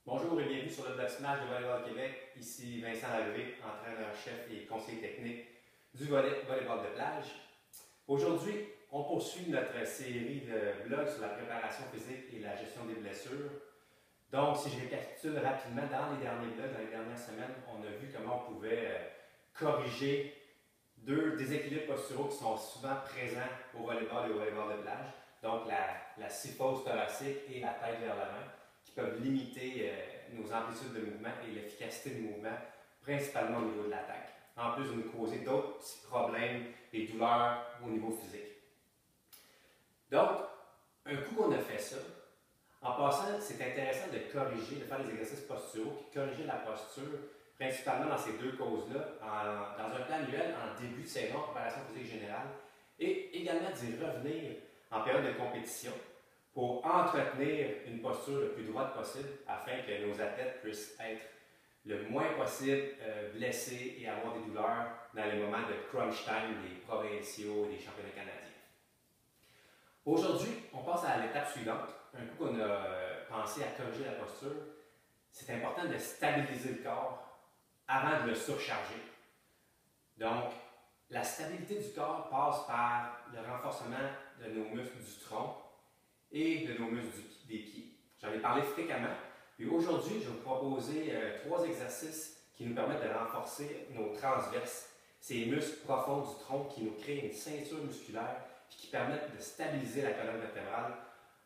Bonjour et bienvenue sur le blog Smash de Volleyball Québec. Ici Vincent Lalvé, entraîneur-chef et conseiller technique du volleyball de plage. Aujourd'hui, on poursuit notre série de blogs sur la préparation physique et la gestion des blessures. Donc, si je récapitule rapidement, dans les derniers blogs, dans les dernières semaines, on a vu comment on pouvait corriger deux déséquilibres posturaux qui sont souvent présents au volleyball et au volleyball de plage. Donc, la syphose thoracique et la tête vers l'avant, qui peuvent limiter nos amplitudes de mouvement et l'efficacité du mouvement, principalement au niveau de l'attaque, en plus de nous causer d'autres petits problèmes et douleurs au niveau physique. Donc, un coup qu'on a fait ça, en passant, c'est intéressant de corriger, de faire des exercices posturaux, puis de corriger la posture, principalement dans ces deux causes-là, dans un plan annuel en début de saison, en préparation physique générale, et également d'y revenir en période de compétition pour entretenir une posture le plus droite possible afin que nos athlètes puissent être le moins possible blessés et avoir des douleurs dans les moments de crunch time des provinciaux et des championnats canadiens. Aujourd'hui, on passe à l'étape suivante. Un coup qu'on a pensé à corriger la posture, c'est important de stabiliser le corps avant de le surcharger. Donc, la stabilité du corps passe par le renforcement de nos muscles du tronc et de nos muscles des pieds. J'en ai parlé fréquemment. Et aujourd'hui, je vais vous proposer trois exercices qui nous permettent de renforcer nos transverses, ces muscles profonds du tronc qui nous créent une ceinture musculaire et qui permettent de stabiliser la colonne vertébrale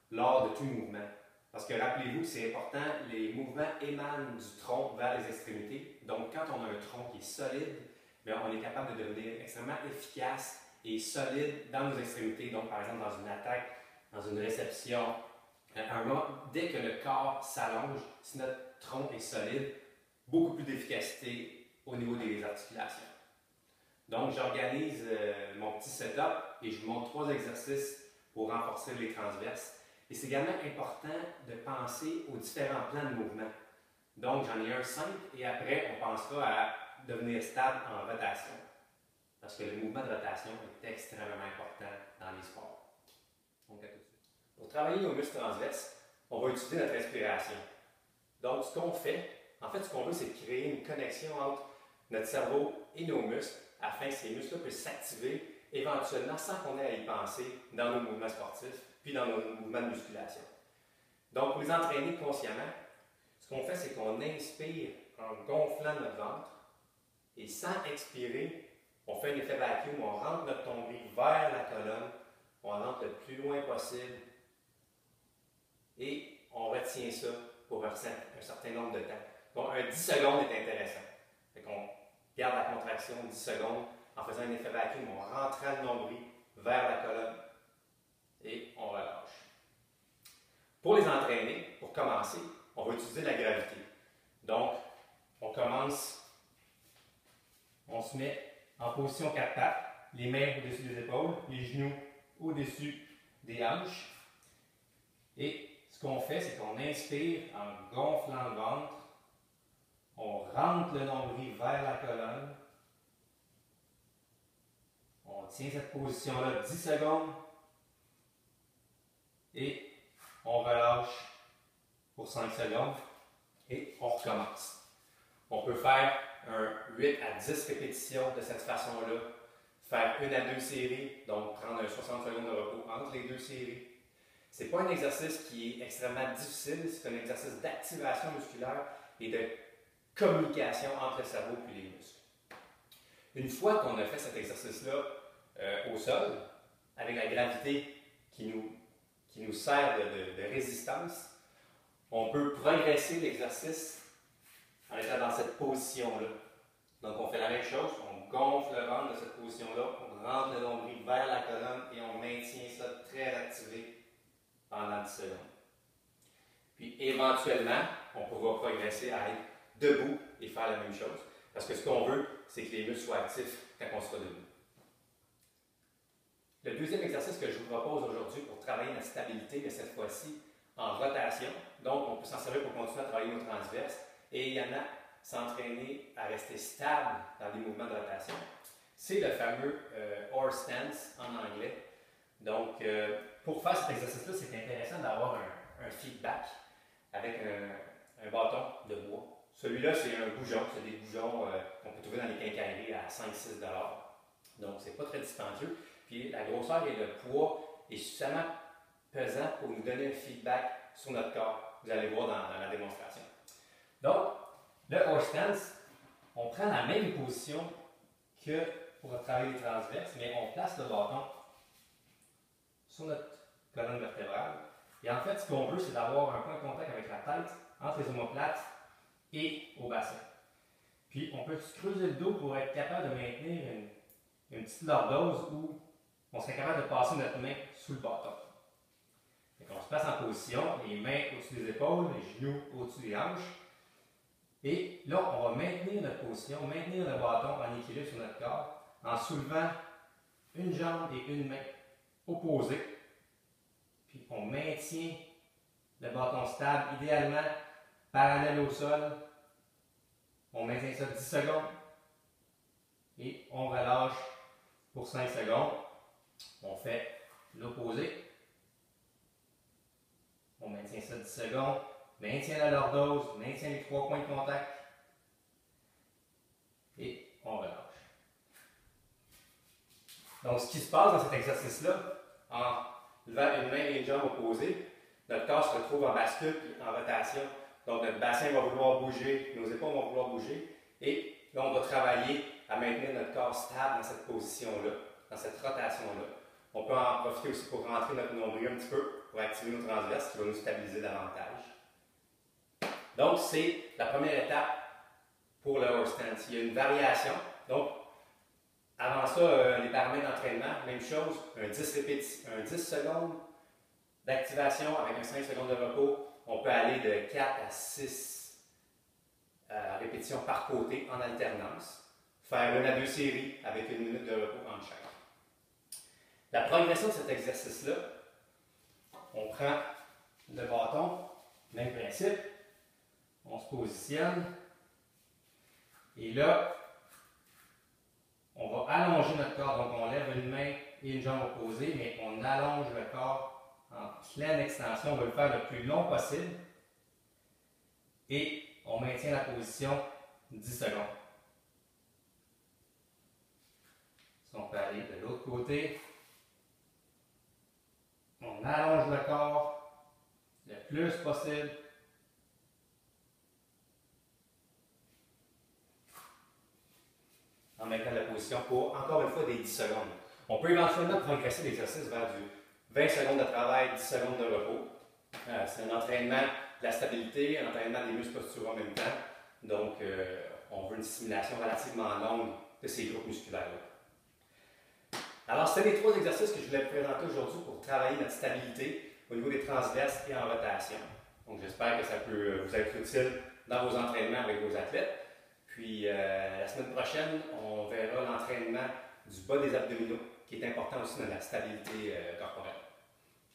lors de tout mouvement. Parce que rappelez-vous que c'est important, les mouvements émanent du tronc vers les extrémités. Donc, quand on a un tronc qui est solide, bien, on est capable de devenir extrêmement efficace et solide dans nos extrémités. Donc, par exemple, dans une attaque, dans une réception, dès que le corps s'allonge, si notre tronc est solide, beaucoup plus d'efficacité au niveau des articulations. Donc, j'organise mon petit setup et je vous montre trois exercices pour renforcer les transverses. Et c'est également important de penser aux différents plans de mouvement. Donc, j'en ai un simple et après, on pensera à devenir stable en rotation. Parce que le mouvement de rotation est extrêmement important dans les sports. Donc, à tout de suite. Pour travailler nos muscles transverses, on va utiliser notre respiration. Donc, ce qu'on fait, en fait, ce qu'on veut, c'est créer une connexion entre notre cerveau et nos muscles afin que ces muscles-là puissent s'activer éventuellement sans qu'on ait à y penser dans nos mouvements sportifs puis dans nos mouvements de musculation. Donc, pour les entraîner consciemment, ce qu'on fait, c'est qu'on inspire en gonflant notre ventre et sans expirer, on fait un effet vacuum, on rentre notre nombril vers la colonne, on rentre le plus loin possible et on retient ça pour un certain nombre de temps. Donc, un 10 secondes est intéressant. Fait qu'on garde la contraction 10 secondes en faisant un effet vacuum, on rentre le nombril vers la colonne et on relâche. Pour les entraîner, pour commencer, on va utiliser la gravité. Donc, on commence, on se met en position 4 pattes, les mains au-dessus des épaules, les genoux au-dessus des hanches. Et ce qu'on fait, c'est qu'on inspire en gonflant le ventre, on rentre le nombril vers la colonne, on tient cette position-là 10 secondes et on relâche pour 5 secondes et on recommence. On peut faire un 8 à 10 répétitions de cette façon-là, faire 1 à 2 séries, donc prendre un 60 secondes de repos entre les deux séries. Ce n'est pas un exercice qui est extrêmement difficile, c'est un exercice d'activation musculaire et de communication entre le cerveau et les muscles. Une fois qu'on a fait cet exercice-là au sol, avec la gravité qui nous sert de résistance, on peut progresser l'exercice en étant dans cette position-là. Donc, on fait la même chose, on gonfle le ventre de cette position-là, on rentre le nombril vers la colonne et on maintient ça très activé pendant 10 secondes. Puis, éventuellement, on pourra progresser à être debout et faire la même chose. Parce que ce qu'on veut, c'est que les muscles soient actifs quand on sera debout. Le deuxième exercice que je vous propose aujourd'hui pour travailler notre stabilité, mais cette fois-ci en rotation, donc on peut s'en servir pour continuer à travailler nos transverses et également s'entraîner à rester stable dans des mouvements de rotation, c'est le fameux horse stance en anglais. Donc, pour faire cet exercice-là, c'est intéressant d'avoir un feedback avec un bâton de bois. Celui-là, c'est un goujon. C'est des goujons qu'on peut trouver dans les quincailleries à 5-6 $. Donc, c'est pas très dispendieux. Puis, la grosseur et le poids est suffisamment pesant pour nous donner un feedback sur notre corps. Vous allez voir dans la démonstration. Donc, le horse stance, on prend la même position que pour travailler les transverses, mais on place le bâton sur notre colonne vertébrale. Et en fait, ce qu'on veut, c'est d'avoir un point de contact avec la tête, entre les omoplates et au bassin. Puis, on peut se creuser le dos pour être capable de maintenir une petite lordose où on serait capable de passer notre main sous le bâton. Donc, on se place en position, les mains au-dessus des épaules, les genoux au-dessus des hanches. Et là, on va maintenir notre position, maintenir le bâton en équilibre sur notre corps en soulevant une jambe et une main opposées. Puis on maintient le bâton stable, idéalement parallèle au sol. On maintient ça 10 secondes et on relâche pour 5 secondes. On fait l'opposé. On maintient ça 10 secondes. Maintient la lordose, maintient les 3 points de contact et on relâche. Donc, ce qui se passe dans cet exercice-là, en levant une main et une jambe opposées, notre corps se retrouve en bascule et en rotation. Donc, notre bassin va vouloir bouger, nos épaules vont vouloir bouger et là, on va travailler à maintenir notre corps stable dans cette position-là, dans cette rotation-là. On peut en profiter aussi pour rentrer notre nombril un petit peu pour activer nos transverses qui va nous stabiliser davantage. Donc, c'est la première étape pour le horse stance. Il y a une variation. Donc, avant ça, les paramètres d'entraînement, même chose, un 10 secondes d'activation avec un 5 secondes de repos. On peut aller de 4 à 6 répétitions par côté en alternance. Faire 1 à 2 séries avec 1 minute de repos entre chaque. La progression de cet exercice-là, on prend le bâton, même principe. On se positionne et là, on va allonger notre corps. Donc, on lève une main et une jambe opposée, mais on allonge le corps en pleine extension. On va le faire le plus long possible et on maintient la position 10 secondes. Si on peut aller de l'autre côté, on allonge le corps le plus possible. En maintenant la position pour, encore une fois, des 10 secondes. On peut éventuellement progresser l'exercice vers du 20 secondes de travail, 10 secondes de repos. C'est un entraînement de la stabilité, un entraînement des muscles posturaux en même temps. Donc, on veut une stimulation relativement longue de ces groupes musculaires-là. Alors, c'était les 3 exercices que je voulais vous présenter aujourd'hui pour travailler notre stabilité au niveau des transverses et en rotation. Donc, j'espère que ça peut vous être utile dans vos entraînements avec vos athlètes. Puis la semaine prochaine, on verra l'entraînement du bas des abdominaux, qui est important aussi dans la stabilité corporelle.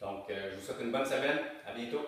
Donc, je vous souhaite une bonne semaine. À bientôt.